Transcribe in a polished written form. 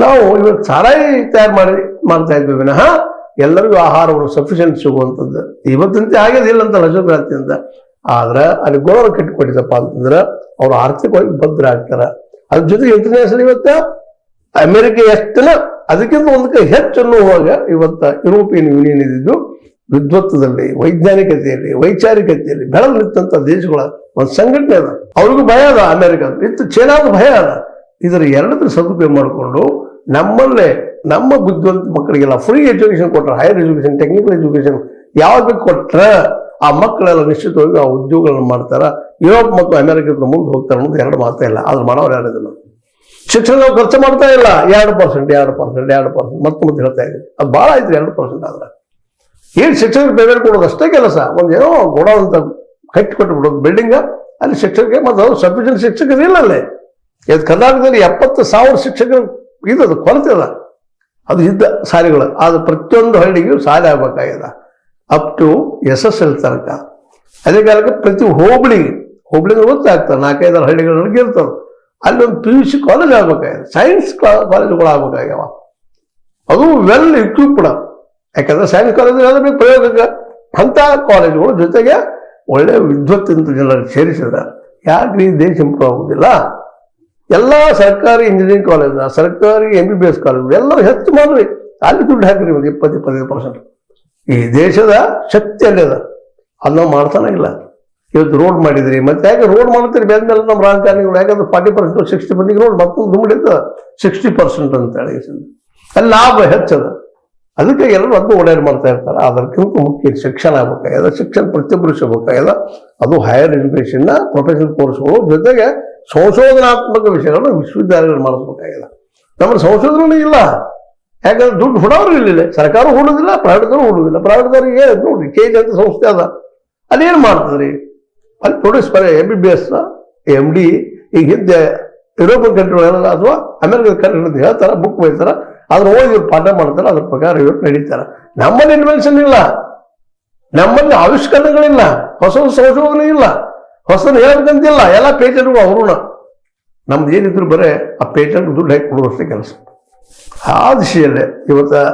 ನಾವು ಇವತ್ತು ಸಾರಾಯಿ ತಯಾರು ಮಾಡ್ತಾ ಇದ್ವಿ ವಿನಃ ಎಲ್ಲರಿಗೂ ಆಹಾರವನ್ನು ಸಫಿಷಿಯಂಟ್ ಸಿಗುವಂಥದ್ದು ಇವತ್ತಂತೆ ಆಗೋದಿಲ್ಲ ಅಂತ ರಜೋಕ್ರಾಂತಿಯಿಂದ. ಆದ್ರೆ ಅಲ್ಲಿ ಗೋಳನ್ನು ಕಟ್ಟಿಕೊಟ್ಟಿದ್ದಪ್ಪ ಅಂತಂದ್ರೆ ಅವ್ರು ಆರ್ಥಿಕವಾಗಿ ಭದ್ರ ಆಗ್ತಾರ. ಅದ್ರ ಜೊತೆಗೆ ಇಂಟರ್ನ್ಯಾಷನಲ್ ಇವತ್ತ ಅಮೆರಿಕ ಎಷ್ಟನ ಅದಕ್ಕಿಂತ ಒಂದಕ್ಕೆ ಹೆಚ್ಚು ಅನ್ನುವಾಗ ಇವತ್ತ ಯುರೋಪಿಯನ್ ಯೂನಿಯನ್ ಇದ್ದಿದ್ದು ವಿದ್ವತ್ವದಲ್ಲಿ, ವೈಜ್ಞಾನಿಕತೆಯಲ್ಲಿ, ವೈಚಾರಿಕತೆಯಲ್ಲಿ ಬೆಳೆದು ನಿಂತ ದೇಶಗಳ ಒಂದು ಸಂಘಟನೆ ಅದ. ಅವ್ರಿಗೂ ಭಯ ಅದ, ಅಮೆರಿಕ ಇತ್ತು, ಚೈನಾದ ಭಯ ಅದ. ಇದರ ಎರಡದ್ರ ಸದುಪಯೋಗ ಮಾಡಿಕೊಂಡು ನಮ್ಮಲ್ಲೇ ನಮ್ಮ ಬುದ್ಧಿವಂತ ಮಕ್ಕಳಿಗೆಲ್ಲ ಫ್ರೀ ಎಜುಕೇಶನ್ ಕೊಟ್ರೆ, ಹೈಯರ್ ಎಜುಕೇಶನ್, ಟೆಕ್ನಿಕಲ್ ಎಜುಕೇಶನ್ ಯಾವಾಗ ಕೊಟ್ರೆ ಆ ಮಕ್ಕಳೆಲ್ಲ ನಿಶ್ಚಿತವಾಗಿ ಆ ಉದ್ಯೋಗಗಳನ್ನು ಮಾಡ್ತಾರ. ಯುರೋಪ್ ಮತ್ತು ಅಮೆರಿಕದ ಮುಂದೆ ಹೋಗ್ತಾರೆ ಅನ್ನೋದು ಎರಡು ಮಾತೇ ಇಲ್ಲ. ಆದ್ರೆ ಮಾಡೋರು ಯಾರಿದಿಲ್ಲ. ಶಿಕ್ಷಣ ನಾವು ಖರ್ಚು ಮಾಡ್ತಾ ಇಲ್ಲ. 2% ಮತ್ತೆ ಹೇಳ್ತಾ ಇದ್ದೀವಿ. ಅದು ಭಾಳ ಆಯ್ತು 2%. ಆದ್ರೆ ಏನು ಶಿಕ್ಷಕರಿಗೆ ಪೇಮೆಂಟ್ ಕೊಡೋದು ಅಷ್ಟೇ ಕೆಲಸ. ಒಂದೇನೋ ಕೊಡೋ ಅಂತ ಕಟ್ಟಿ ಕೊಟ್ಟುಬಿಡೋದು ಬಿಲ್ಡಿಂಗ್ ಅಲ್ಲಿ ಶಿಕ್ಷಕರಿಗೆ. ಮತ್ತು ಅದು ಸಫಿಷಿಯಂಟ್ ಶಿಕ್ಷಕರು ಇಲ್ಲ ಅಲ್ಲೇ. ಇದು ಕರ್ನಾಟಕದಲ್ಲಿ 70,000 ಶಿಕ್ಷಕರು ಇದ್ದದು ಕೊರತೆ ಅದ. ಅದು ಇದ್ದ ಶಾಲೆಗಳು. ಅದು ಪ್ರತಿಯೊಂದು ಹಳ್ಳಿಗೂ ಶಾಲೆ ಆಗ್ಬೇಕಾಗ್ಯದ ಅಪ್ ಟು SSL ತನಕ. ಅದೇ ಕಾಲಕ್ಕೆ ಪ್ರತಿ ಹೋಬಳಿಗೆ ಗೊತ್ತಾಗ್ತದೆ 4-5 ಹಳ್ಳಿಗಳಿಗೆ ಇರ್ತದೆ. ಅಲ್ಲಿ ಒಂದು PUC ಕಾಲೇಜ್ ಆಗ್ಬೇಕಾಗ್ಯದ, ಸೈನ್ಸ್ ಕಾಲೇಜುಗಳು ಆಗ್ಬೇಕಾಗ್ಯಾವ. ಅದು ವೆಲ್ ಇಕ್ವಿಪ್ಡ್. ಯಾಕಂದ್ರೆ ಸೈನ್ಸ್ ಕಾಲೇಜ್ ಬೇಕು ಪ್ರಯೋಗಕ್ಕೆ. ಅಂಥ ಕಾಲೇಜುಗಳು ಜೊತೆಗೆ ಒಳ್ಳೆಯ ವಿದ್ವತ್ತಿನ ಜನರಿಗೆ ಸೇರಿಸಿದ ಯಾಕೆ ಈ ದೇಶ ಇಂಪ್ರೂವ್ ಆಗುದಿಲ್ಲ? ಎಲ್ಲ ಸರ್ಕಾರಿ ಇಂಜಿನಿಯರಿಂಗ್ ಕಾಲೇಜ್, ಸರ್ಕಾರಿ MBBS ಕಾಲೇಜ್ ಎಲ್ಲರೂ ಹೆಚ್ಚು ಮಾಡ್ರಿ. ಅಲ್ಲಿ ದುಡ್ಡು ಹಾಕ್ರಿ ಒಂದು 20-25%. ಈ ದೇಶದ ಶಕ್ತಿ ಅಲ್ಲಿದ. ಅದನ್ನ ಮಾಡ್ತಾನೆ ಇಲ್ಲ. ಇವತ್ತು ರೋಡ್ ಮಾಡಿದ್ರಿ, ಮತ್ತೆ ಯಾಕೆ ರೋಡ್ ಮಾಡ್ತೀರಿ ಬೇದ್ಮೇಲೆ ನಮ್ಮ ರಾಜಕಾರಣಿಗಳು? ಯಾಕಂದ್ರೆ 40% 60% ರೋಡ್ ಮತ್ತೊಂದು ದುಮ್ಮಿಡಿದ 60% ಅಂತ ಹೇಳಿ ಅಲ್ಲಿ ಲಾಭ ಹೆಚ್ಚದ. ಅದಕ್ಕೆ ಎಲ್ಲರೂ ಅದನ್ನು ಓಡಾಡಿ ಮಾಡ್ತಾ ಇರ್ತಾರೆ. ಅದಕ್ಕಿಂತ ಮುಖ್ಯ ಶಿಕ್ಷಣ ಆಗ್ಬೇಕಾಗ್ಯದ. ಶಿಕ್ಷಣ ಪ್ರತಿಯೊಬ್ಬರು ಸಿಗಬೇಕಾಗ್ಯದ. ಅದು ಹೈಯರ್ ಎಜುಕೇಶನ್ನ ಪ್ರೊಫೆಷನಲ್ ಕೋರ್ಸ್ಗಳು ಜೊತೆಗೆ ಸಂಶೋಧನಾತ್ಮಕ ವಿಷಯಗಳನ್ನು ವಿಶ್ವವಿದ್ಯಾಲಯಗಳು ಮಾಡಿಸ್ಬೇಕಾಗ್ಯದ. ನಮ್ಮಲ್ಲಿ ಸಂಶೋಧನೆ ಇಲ್ಲ. ಯಾಕಂದ್ರೆ ದುಡ್ಡು ಹುಡೋರು ಇಲ್ಲ. ಸರ್ಕಾರ ಹುಡುದಿಲ್ಲ, ಪ್ರೈವೇಟ್ದವರು ಹುಡುದಿಲ್ಲ. ಪ್ರೈವೇಟ್ದವ್ರಿಗೆ ನೋಡ್ರಿ KG ಅಂತ ಸಂಸ್ಥೆ ಅದ. ಅದೇನು ಮಾಡ್ತದ್ರಿ? ಅಲ್ಲಿ ಪ್ರೊಡ್ಯೂಸ್ MBBS MD ಈಗ ಹಿಂದೆ ಯುರೋಪಿಯನ್ ಕಂಟ್ರಿಗಳೆಲ್ಲ ಅಥವಾ ಅಮೆರಿಕದ ಕಂಟ್ರಿಗಳು ಹೇಳ್ತಾರ, ಬುಕ್ ಬರೀತಾರ, ಅದ್ರ ಓದಿ ಇವ್ರು ಪಾಠ ಮಾಡ್ತಾರೆ, ಅದ್ರ ಪ್ರಕಾರ ಇವತ್ತು ನಡೀತಾರೆ. ನಮ್ಮಲ್ಲಿ ಇನ್ವೆನ್ಷನ್ ಇಲ್ಲ, ನಮ್ಮಲ್ಲಿ ಆವಿಷ್ಕರಣಗಳಿಲ್ಲ, ಹೊಸ ಸಂಶೋಧನೆ ಇಲ್ಲ, ಹೊಸದು ಹೇಳ್ಬೇಕಂತಿಲ್ಲ. ಎಲ್ಲ ಪೇಟೆಂಟ್ಗಳು ಅವ್ರನ್ನ ನಮ್ದು ಏನಿದ್ರು ಬರೇ ಆ ಪೇಟೆಂಟ್ ದುಡ್ಡು ಹಾಕಿ ಕೊಡುವಷ್ಟೇ ಕೆಲಸ. ಆ ದಿಶೆಯಲ್ಲೇ ಇವತ್ತು